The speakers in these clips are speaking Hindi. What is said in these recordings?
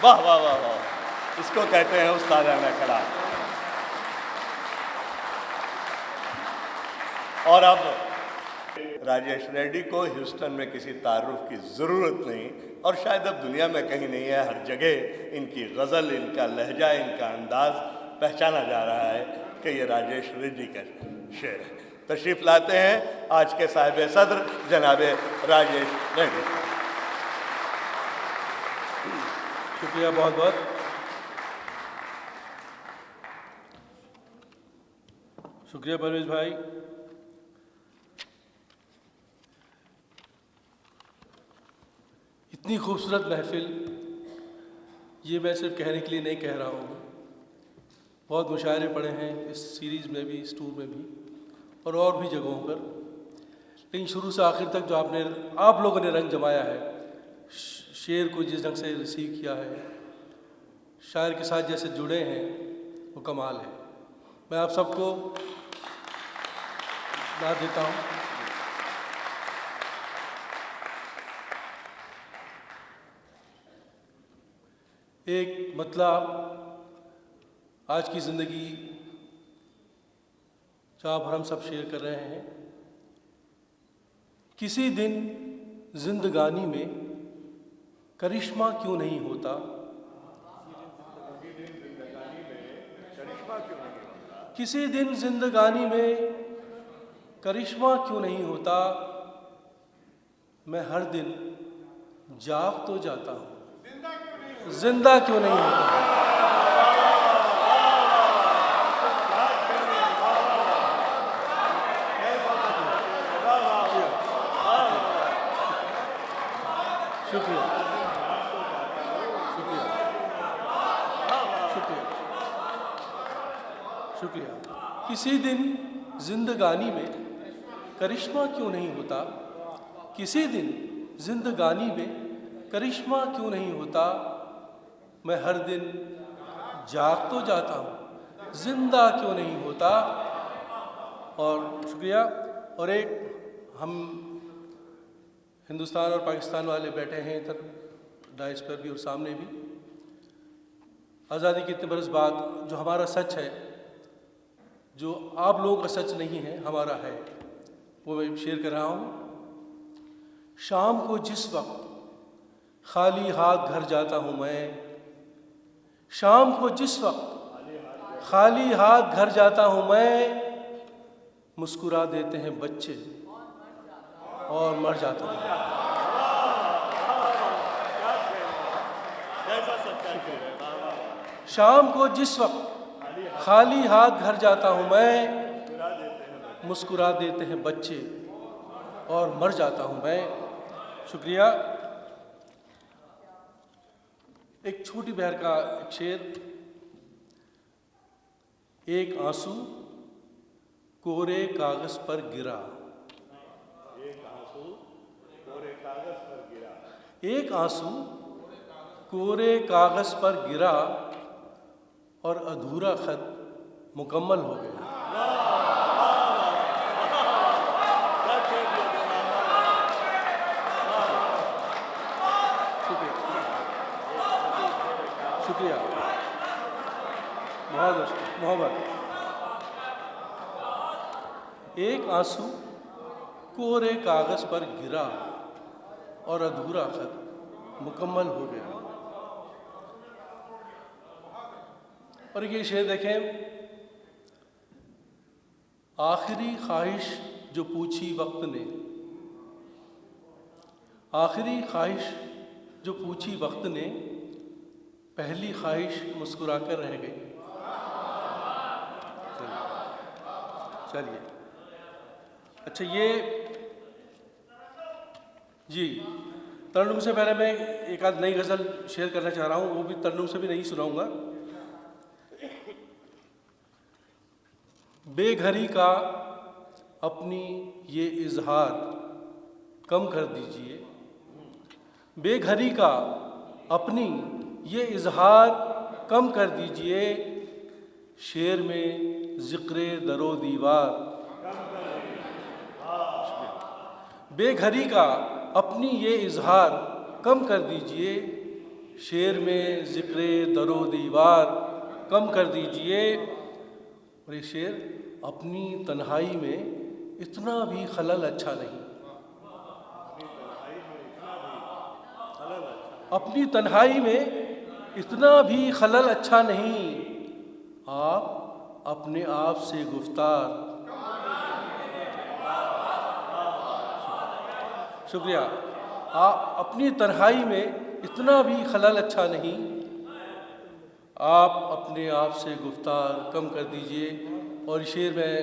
वाह वाह वाह वाह, इसको कहते हैं उस्तादाना खड़ा। और अब राजेश रेड्डी को ह्यूस्टन में किसी तारुफ की ज़रूरत नहीं, और शायद अब दुनिया में कहीं नहीं है, हर जगह इनकी गज़ल, इनका लहजा, इनका अंदाज़ पहचाना जा रहा है कि ये राजेश रेड्डी का शेर है। तशरीफ़ लाते हैं आज के साहिब सदर जनाब राजेश रेड्डी। शुक्रिया बहुत बहुत। शुक्रिया परवेज़ भाई। इतनी खूबसूरत महफिल, ये मैं सिर्फ कहने के लिए नहीं कह रहा हूँ। बहुत मुशायरे पढ़े हैं इस सीरीज़ में भी, इस टूर में भी और भी जगहों पर, लेकिन शुरू से आखिर तक जो आप लोगों ने रंग जमाया है, शेर को जिस ढंग से रिसीव किया है, शायर के साथ जैसे जुड़े हैं, वो कमाल है। मैं आप सबको दाद देता हूँ। एक मतलब आज की ज़िंदगी जो आप हम सब शेयर कर रहे हैं, किसी दिन जिंदगानी में करिश्मा क्यों नहीं होता, किसी दिन जिंदगानी में करिश्मा क्यों नहीं होता, मैं हर दिन जाग तो जाता हूँ, जिंदा क्यों नहीं होता। शुक्रिया शुक्रिया शुक्रिया शुक्रिया। किसी दिन जिंदगानी में करिश्मा क्यों नहीं होता, किसी दिन जिंदगानी में करिश्मा क्यों नहीं होता, मैं हर दिन जाग तो जाता हूँ, जिंदा क्यों नहीं होता। और शुक्रिया। और एक हम हिंदुस्तान और पाकिस्तान वाले बैठे हैं इधर डाइस पर भी और सामने भी, आज़ादी के इतने बरस बाद जो हमारा सच है, जो आप लोगों का सच नहीं है, हमारा है, वो मैं शेयर कर रहा हूँ। शाम को जिस वक्त खाली हाथ घर जाता हूँ मैं, शाम को जिस वक्त खाली हाथ घर जाता हूँ मैं, मुस्कुरा देते हैं बच्चे और मर जाता हूँ। शाम को जिस वक्त खाली हाथ घर जाता हूँ मैं, मुस्कुरा देते हैं बच्चे और मर जाता हूँ मैं। शुक्रिया। एक छोटी बहर का एक शेर। एक आंसू कोरे कागज पर गिरा, एक आंसू कोरे कागज पर गिरा, एक आंसू कोरे कागज पर गिरा और अधूरा खत मुकम्मल हो गया। शुक्रिया, बहुत मोहब्बत। एक आंसू कोरे कागज पर गिरा और अधूरा खत मुकम्मल हो गया। और ये शेर देखें। आखिरी ख्वाहिश जो पूछी वक्त ने, आखिरी ख्वाहिश जो पूछी वक्त ने, पहली ख्वाहिश मुस्कुरा कर रह गई। चलिए, अच्छा ये जी तरन्नुम से पहले मैं एक आध नई गज़ल शेयर करना चाह रहा हूँ, वो भी तरन्नुम से भी नहीं सुनाऊंगा। बेघरी का अपनी ये इजहार कम कर दीजिए, बेघरी का अपनी ये इजहार कम कर दीजिए, शेर में ज़िक्रे दरो दीवार। बेघरी का अपनी ये इजहार कम कर दीजिए, शेर में ज़िक्र दरो दीवार कम कर दीजिए। और ये शेर अपनी तन्हाई में इतना भी खलल अच्छा नहीं, अपनी तन्हाई में इतना भी खलल अच्छा नहीं। आप अपने आप से गुफ्तार, शुक्रिया, आप अपनी तन्हाई में इतना भी खलल अच्छा नहीं। आप अपने आप से गुफ्तार कम कर दीजिए। और शेर में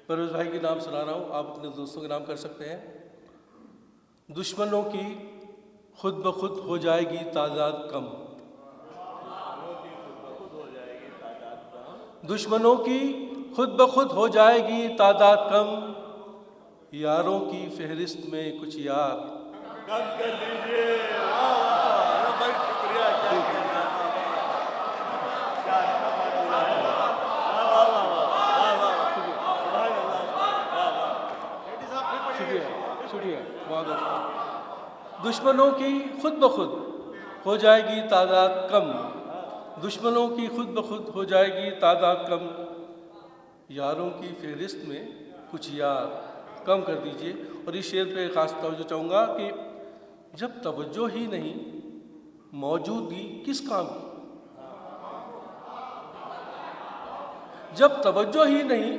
परवेज़ भाई के नाम सुना रहा हूँ, आप अपने दोस्तों के नाम कर सकते हैं। दुश्मनों की खुद ब खुद हो जाएगी तादाद कम, दुश्मनों की खुद ब खुद हो जाएगी तादाद कम, यारों की फहरिस्त में कुछ यार कम कर दीजिए। वाह वाह, बहुत शुक्रिया। शुक्रिया, बहुत बहुत। दुश्मनों की खुद ब खुद हो जाएगी तादाद कम, दुश्मनों की खुद ब खुद हो जाएगी तादाद कम, यारों की फहरिस्त में कुछ यार कम कर दीजिए। और इस शेर पे ख़ास तवज्जो चाहूँगा कि जब तवज्जो ही नहीं, मौजूदगी किस काम की? जब तवज्जो ही नहीं,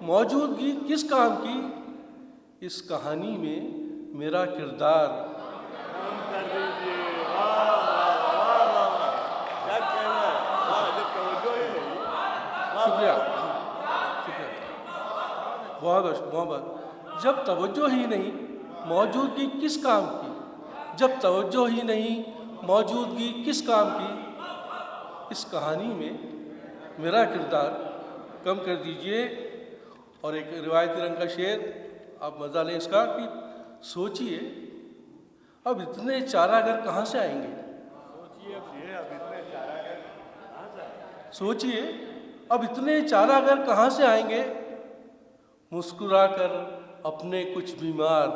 मौजूदगी किस काम की? इस कहानी में मेरा किरदार कम कर दीजिए। वाह वाह वाह वाह वाह, क्या कहना है। वाह, जब तवज्जो ही नहीं। वाह, शुक्रिया, शुक्रिया, बहुत बहुत। जब तवज्जो ही नहीं, मौजूदगी किस काम की? जब तवज्जो ही नहीं, मौजूदगी किस काम की? इस कहानी में मेरा किरदार कम कर दीजिए। और एक रिवायती रंग का शेर, आप मज़ा लें इसका, कि सोचिए अब इतने चारागार कहाँ से आएंगे? सोचिए अब इतने चारागार कहाँ से आएंगे? मुस्कुराकर अपने कुछ बीमार,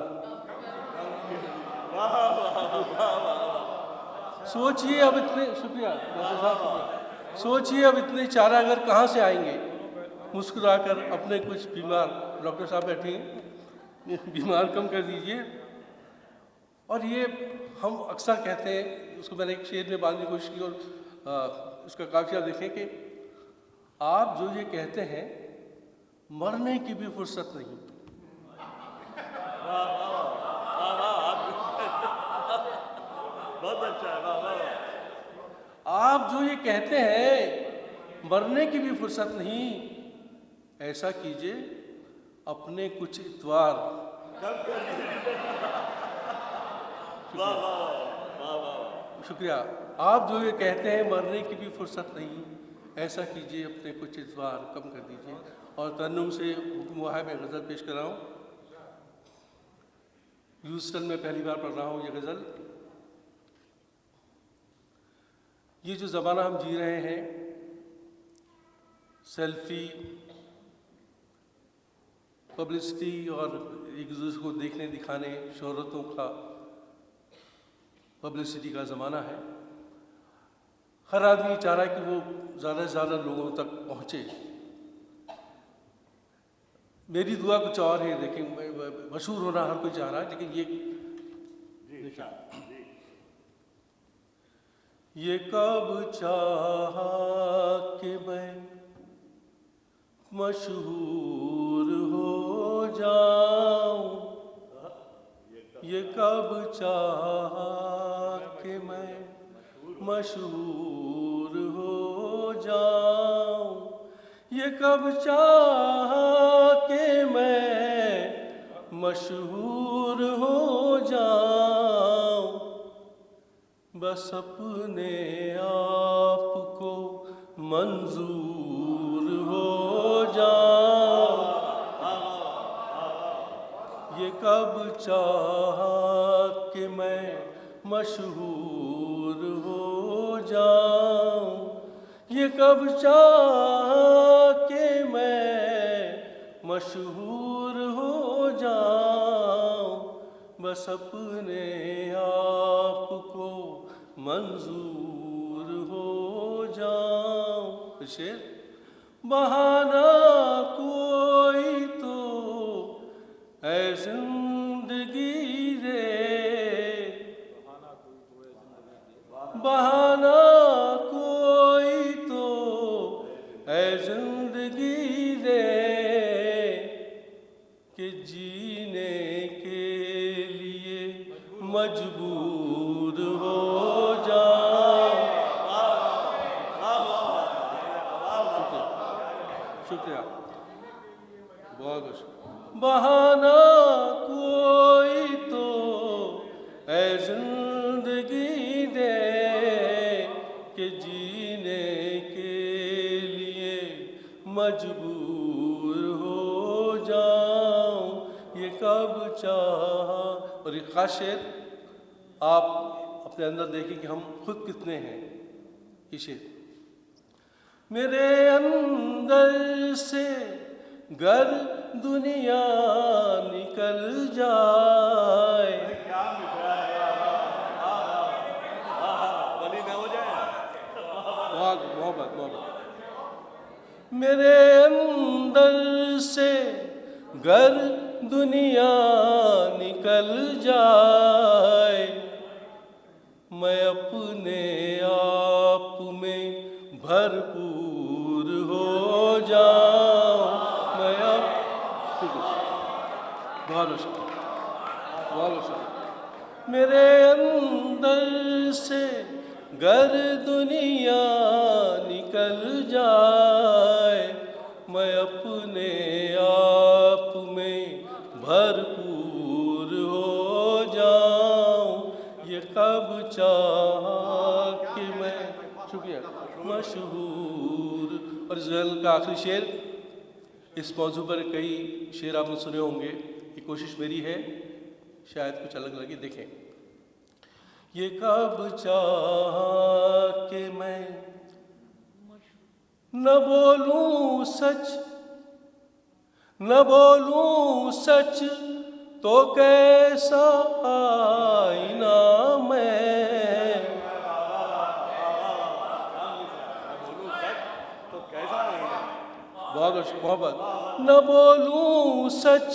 सोचिए अब इतने, शुक्रिया डॉक्टर साहब, शुक्रिया। सोचिए अब इतने चारागार कहाँ से आएंगे? मुस्कुराकर अपने कुछ बीमार, डॉक्टर साहब बैठे हैं, बीमार कम कर दीजिए। और ये हम अक्सर कहते हैं, उसको मैंने एक शेर में बांधने की कोशिश की, और उसका काफिया देखें कि आप जो ये कहते हैं, मरने की भी फुर्सत नहीं। बहुत अच्छा है। वाह वाह। आप जो ये कहते हैं, मरने की भी फुर्सत नहीं। ऐसा कीजिए अपने कुछ इतवार, वाह वाह वाह। शुक्रिया। आप जो ये कहते हैं, मरने की भी फुर्सत नहीं, ऐसा कीजिए अपने कुछ इतवार कम कर दीजिए। और तरन्नुम से हुक्म हुआ है, मैं गज़ल पेश कर रहा हूँ। ह्यूस्टन में पहली बार पढ़ रहा हूँ ये गज़ल। ये जो ज़माना हम जी रहे हैं, सेल्फी, पब्लिसिटी और एक दूसरे को देखने दिखाने, शोहरतों का, पब्लिसिटी का ज़माना है। हर आदमी चाह रहा है कि वो ज़्यादा से ज़्यादा लोगों तक पहुँचे। मेरी दुआ कुछ और है, देखें, मशहूर होना हर कोई चाह रहा है, लेकिन ये कब चाहा कि मैं मशहूर हो जाऊं, ये कब चाहा कि मैं मशहूर हो जाऊं, ये कब चाहा कि मैं मशहूर हो जाऊं, बस अपने आप को मंजूर हो जाऊं, ये कब चाहा कि मैं मशहूर हो जाऊं, ये कब चाहा कि मैं मशहूर हो जाऊं, बस अपने आप को मंजूर हो जाऊं। शेर बहाना कोई तो ऐ जिंदगी रे, बहाना कोई तो ऐ जिंदगी रे, कि जीने के लिए मजबूर हो जाऊं। शुक्रिया, बहुत बहुत। बहाना कोई तो ऐ जिंदगी दे, कि जीने के लिए मजबूर हो जाऊं। ये कब चाहा। और ये खास शेर आप अपने अंदर देखिए कि हम खुद कितने हैं। ये शेर मेरे अंदर से गर दुनिया निकल जाए, क्या मिठा है, बनी ना हो जाए। बहुत मोहब्बत मोहब्बत। मेरे अंदर से गर दुनिया निकल जाए, मैं अपने आप में भरपूर हो जाऊं। मैं अब बहुत शुक्रिया। मेरे अंदर से गर दुनिया निकल जाए, मैं अपने आप में भरपूर हो जाऊं। ये कब चाहा कि मैं, शुक्रिया, मशहूर। और जल का आखिरी शेर, इस मौजू पर कई शेर आपने सुने होंगे। ये कोशिश मेरी है शायद कुछ अलग लगे, देखें। ये कब चाहा कि मैं न बोलूं सच, न बोलूं सच, तो कैसा आईना मैं, तो कैसा है बहुत मोहब्बत। न बोलूं सच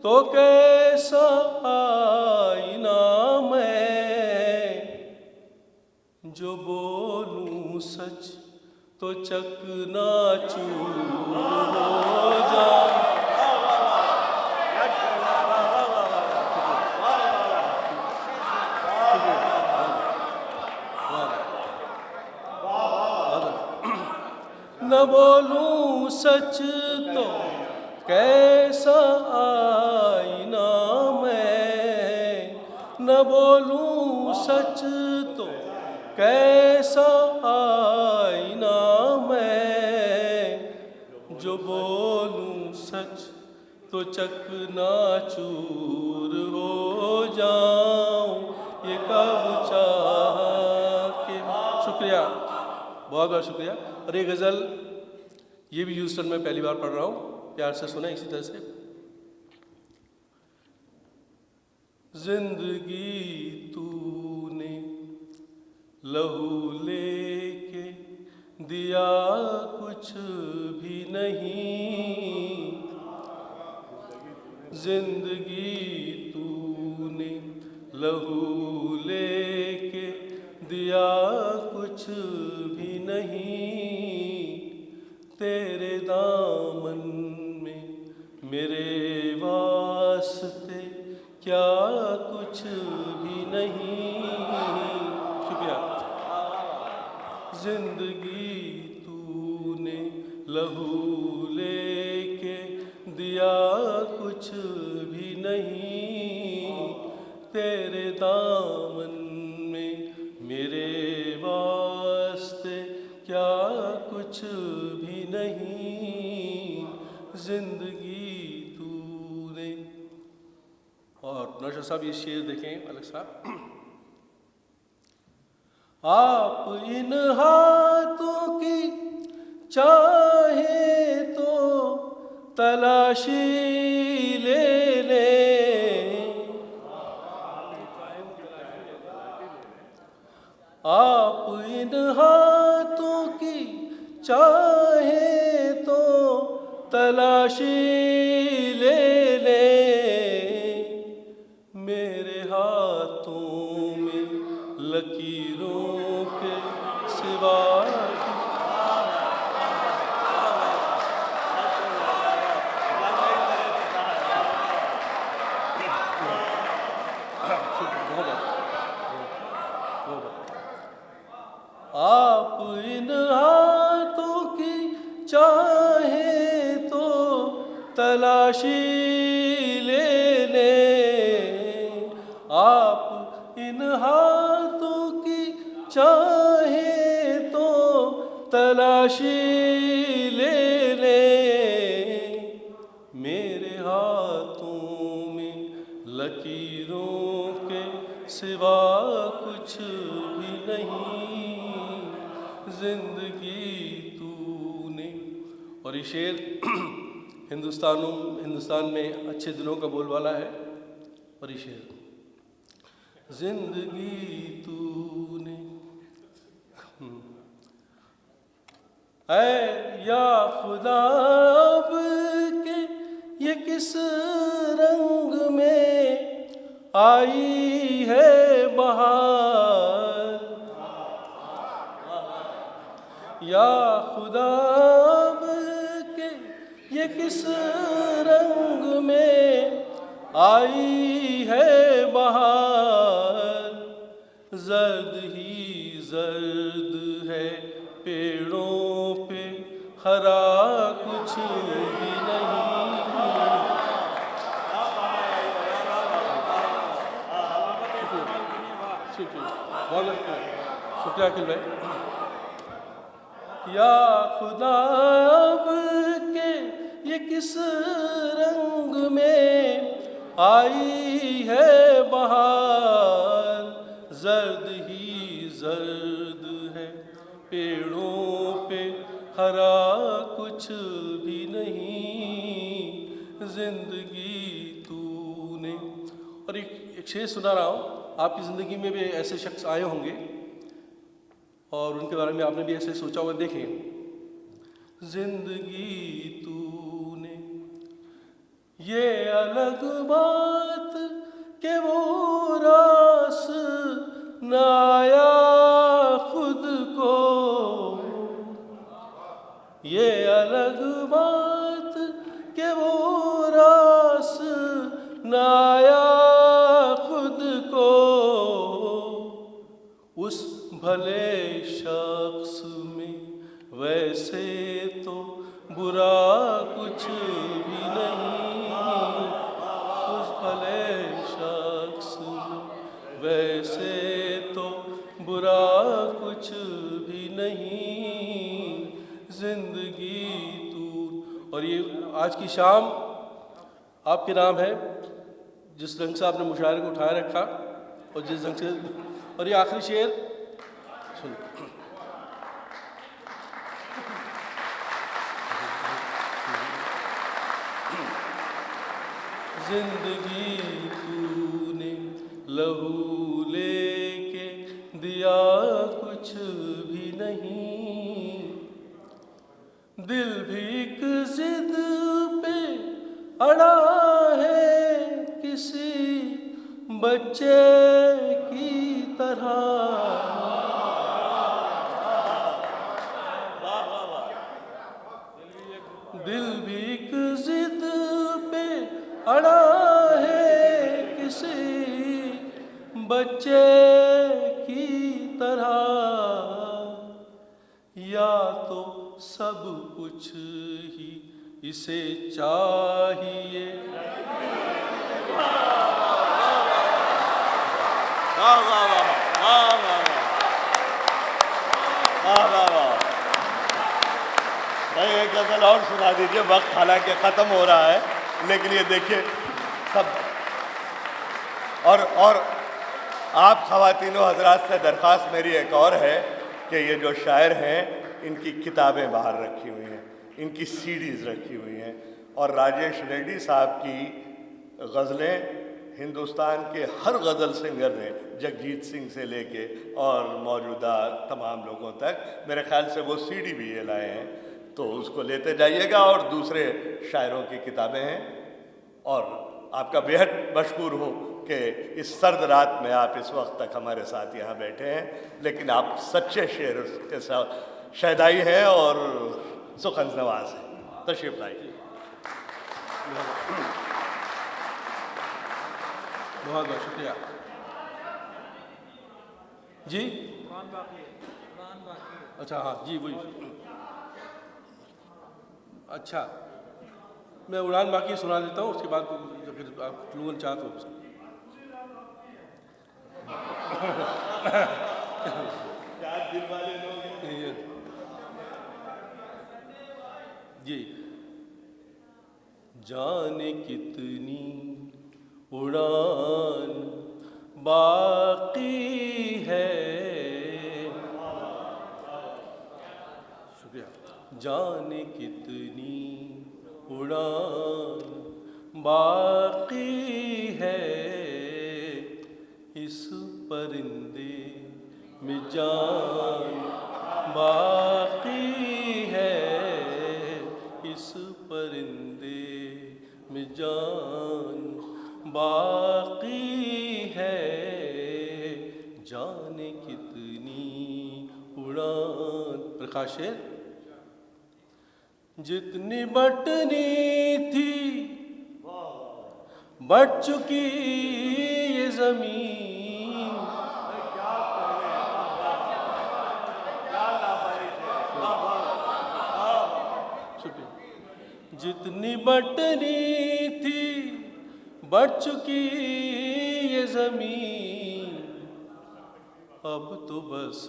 तो कैसा आईना मैं, जो बोलूं सच तो चकनाचूर हो जाऊं। न बोलूं सच तो कैसा आईना मैं, न बोलूं सच तो कैसा आईना मैं, जो बोलूं सच तो चकनाचूर हो जाऊं। ये कब चाहा कि। शुक्रिया, बहुत बहुत शुक्रिया। और ये गज़ल ये भी ह्यूस्टन में पहली बार पढ़ रहा हूँ, प्यार से सुना इसी तरह से। जिंदगी तूने लहू लेके दिया कुछ भी नहीं, जिंदगी तूने लहू लेके दिया कुछ भी नहीं, तेरे दामन में मेरे वास्ते क्या कुछ भी नहीं। शुक्रिया। जिंदगी तूने लहू लेके दिया कुछ भी नहीं, तेरे दामन में मेरे वास्ते क्या कुछ भी नहीं, जिंदगी तूने। और नौशाद साहब ये शेर देखें अलग साहब। आप इन हाथों की चाहे तो तलाशी ले लें, आप इन हाथों की चाहे तो तलाशी ले लें, मेरे हाथों में लकीरों के सिवा आप इन हाथों की चाहे तो तलाशी ले लें, आप इन हाथों की चाहे तो तलाशी ले लें, मेरे हाथों में लकीरों के सिवा कुछ भी नहीं, जिंदगी तूने। और ये शेर हिंदुस्तान में अच्छे दिनों का बोलबाला है। और ये शेर जिंदगी तूने ऐ या खुदा अब के ये किस रंग में आई है बहार, या खुदा अब के ये किस रंग में आई है बहार, जर्द ही जर्द है पेड़ों पे हरा कुछ भी नहीं। शुक्रिया अखिल भाई। या खुदा अब के ये किस रंग में आई है बहार, जर्द ही जर्द है पेड़ों पे हरा कुछ भी नहीं, जिंदगी तूने। और एक शेर सुना रहा हूँ, आपकी ज़िंदगी में भी ऐसे शख्स आए होंगे और उनके बारे में आपने भी ऐसे सोचा होगा। देखें, जिंदगी तूने ये अलग बात के वो रास न आया खुद को, ये अलग बात के वो रास न आया खुद को, उस भले शख्स में वैसे तो बुरा कुछ भी नहीं, उस भले शख्स में वैसे तो बुरा कुछ भी नहीं, जिंदगी तू। और ये आज की शाम आपके नाम है, जिस रंग से आपने मुशायरे को उठाए रखा और जिस रंग से। और ये आखिरी शेर सुन, जिंदगी तूने लहू लेके दिया कुछ भी नहीं, दिल भी एक जिद पे अड़ा है किसी बच्चे की तरह, दिल भी एक जिद पे अड़ा है किसी बच्चे की तरह, या तो सब कुछ ही इसे चाहिए, वाह वाह वाह वाह वाह वाह वाह वाह। भाई एक गज़ल और सुना दीजिए, वक्त हालांकि ख़त्म हो रहा है, लेकिन ये देखिए सब। और आप ख़वातीनो हज़रात से दरख्वास्त मेरी एक और है कि ये जो शायर हैं इनकी किताबें बाहर रखी हुई हैं, इनकी सीडीज़ रखी हुई हैं, और राजेश रेड्डी साहब की गज़लें हिंदुस्तान के हर गज़ल सिंगर ने, जगजीत सिंह से लेके और मौजूदा तमाम लोगों तक, मेरे ख्याल से वो सीडी भी ये लाए हैं, तो उसको लेते जाइएगा। और दूसरे शायरों की किताबें हैं। और आपका बेहद मशहूर हूँ कि इस सर्द रात में आप इस वक्त तक हमारे साथ यहाँ बैठे हैं, लेकिन आप सच्चे शेर के साथ शहदाई हैं और सुखन नवाज हैं। तशरीफ लाइए। बहुत बहुत शुक्रिया जी। अच्छा, हाँ जी, वही। अच्छा, मैं उड़ान बाकी सुना देता हूँ, उसके बाद अगर आप लोगों ने चाह तो दिल वाले लोग जी। जाने कितनी उड़ान बाकी है, शुक्रिया। जाने कितनी उड़ान बाकी है, इस परिंदे में जान बाकी है, इस परिंदे में जान बाकी है। जाने कितनी उड़ान। प्रकाश शेर। जितनी बटनी थी बट चुकी ये जमीन, जितनी बटनी थी बढ़ चुकी ये जमीन, अब तो बस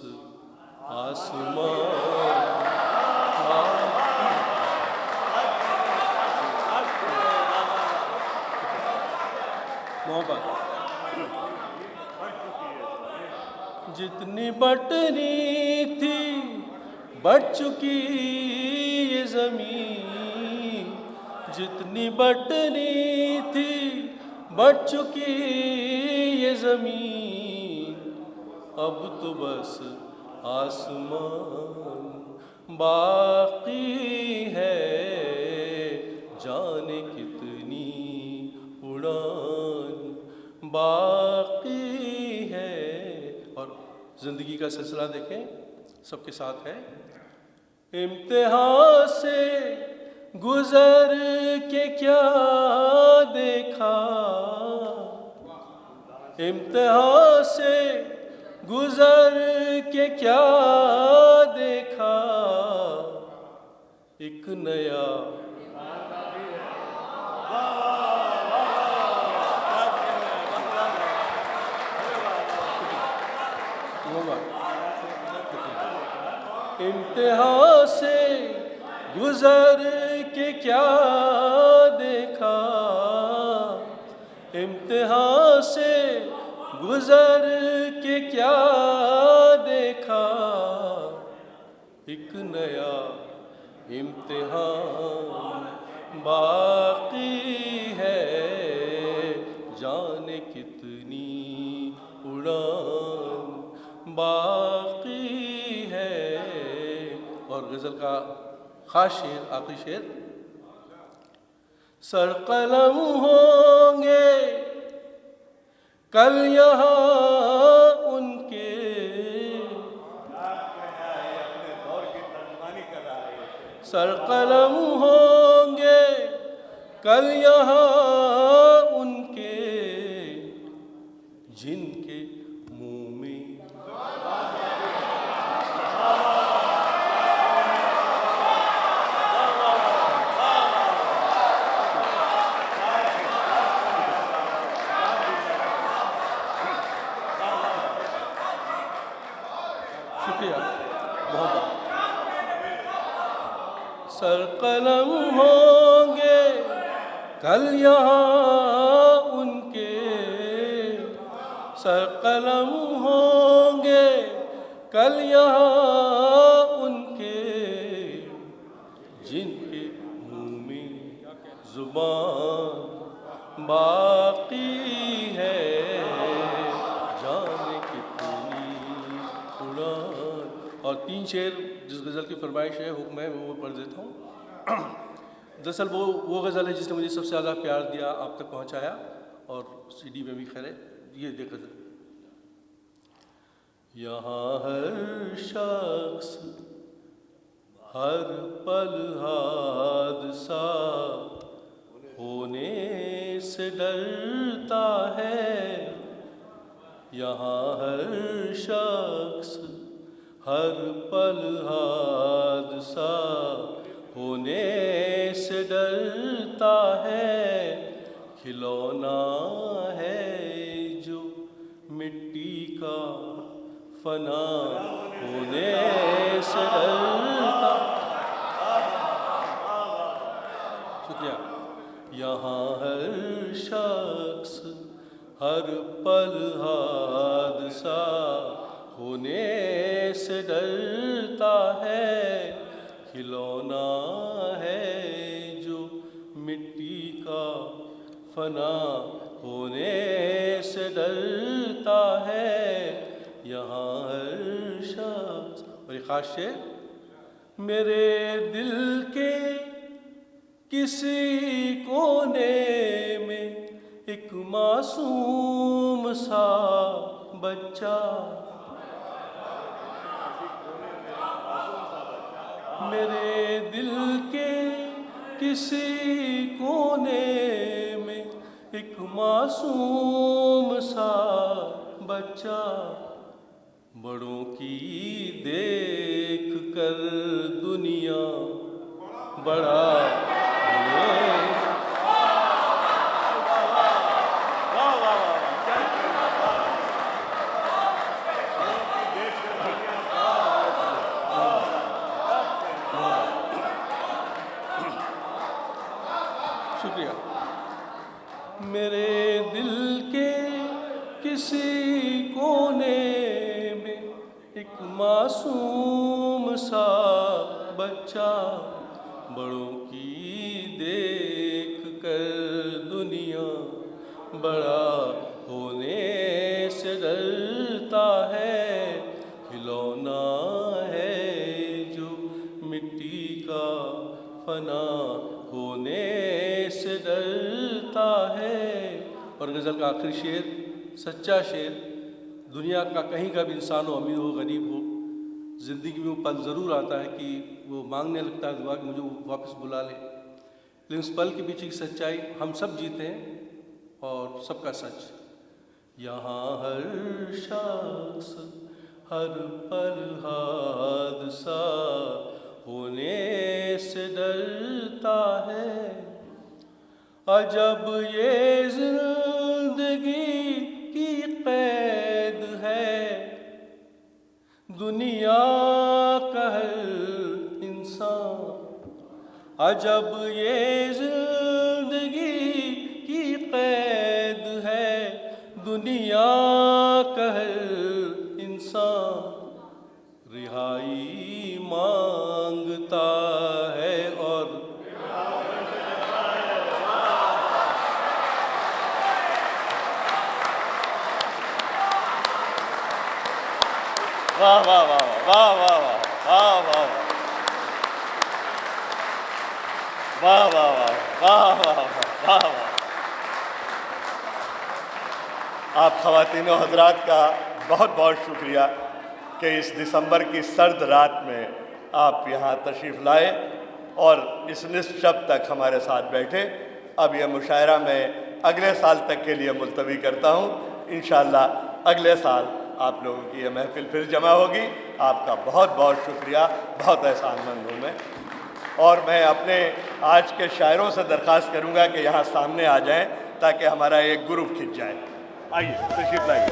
आसमान। मोहब्बत। जितनी बटनी थी बढ़ चुकी ये जमीन, जितनी बटनी थी बढ़ चुकी ये जमीन, अब तो बस आसमान बाकी है। जाने कितनी उड़ान बाकी है। और ज़िंदगी का सिलसिला देखें, सबके साथ है। इम्तिहान से गुजर के क्या देखा, इम्तिहान से गुजर के क्या देखा, एक नया इम्तिहान से गुजर के क्या देखा, इम्तिहान से गुजर के क्या देखा, एक नया इम्तिहान बाकी है। जाने कितनी उड़ान बाकी है। और गज़ल का ख़ास शेर, आखिरी शेर। सर कलम होंगे कल यहाँ उनके, सर कलम होंगे कल यहाँ उनके, जिनके मुँह में शुक्रिया बहुत। सर कलम होंगे कल यहाँ उनके, सर कलम होंगे कल यहाँ उनके, जिनके मुँह में जुबान बाकी है जाने कितनी उड़ान। और 3 शेर जिस गज़ल की फरमाइश है मैं वो पढ़ देता हूँ। दरअसल वो गज़ल है जिसने मुझे सबसे ज़्यादा प्यार दिया, आप तक पहुँचाया, और CD में भी खैर है। ये देख गज़ल। यहाँ हर शख्स हर पल हादसा होने से डरता है। यहाँ हर शख्स हर पल हादसा होने से डरता है। खिलौना है जो मिट्टी का फना होने से डरता। शुक्रिया। यहाँ हर शख्स हर पल हादसा होने से डरता है। खिलौना है जो मिट्टी का फना होने से डरता है। यहाँ हर शख्स। और एक खास शेर, मेरे दिल के किसी कोने में एक मासूम सा बच्चा, मेरे दिल के किसी कोने में एक मासूम सा बच्चा, बड़ों की देख कर दुनिया बड़ा शुक्रिया। मेरे दिल के किसी कोने में एक मासूम सा बच्चा, बड़ों की देख कर दुनिया बड़ा होने से डरता है। खिलौना है जो मिट्टी का फना होने से डरता है। और गज़ल का आखिरी शेर, सच्चा शेर, दुनिया का कहीं का भी इंसान हो, अमीर हो गरीब हो, ज़िंदगी में वो पल ज़रूर आता है कि वो मांगने लगता है दुआ कि मुझे वापस बुला ले, लेकिन उस पल के पीछे की सच्चाई हम सब जीते हैं और सबका सच। यहाँ हर शख्स हर पल हादसा होने से डरता है। अजब ये जिंदगी की कैद है, दुनिया का हर इंसान। अजब ये जिंदगी की कैद है, दुनिया का हर इंसान। रिहाई मांगता है और वाह वाह वाह वाह वाह वाह वाह वाह वाह वाह वाह वाह वाह वाह। आप ख़वातीनो हज़रात का बहुत बहुत शुक्रिया कि इस दिसंबर की सर्द रात में आप यहाँ तशरीफ़ लाए और इस निस्फ़ शब तक हमारे साथ बैठे। अब यह मुशायरा मैं अगले साल तक के लिए मुलतवी करता हूँ। इंशाअल्लाह अगले साल आप लोगों की यह महफ़िल फिर जमा होगी। आपका बहुत बहुत शुक्रिया, बहुत एहसानमंद हूँ मैं। और मैं अपने आज के शायरों से दरख्वास्त करूँगा कि यहाँ सामने आ जाएं ताकि हमारा एक ग्रुप खिंच जाए। आइए तशरीफ़ लाइए।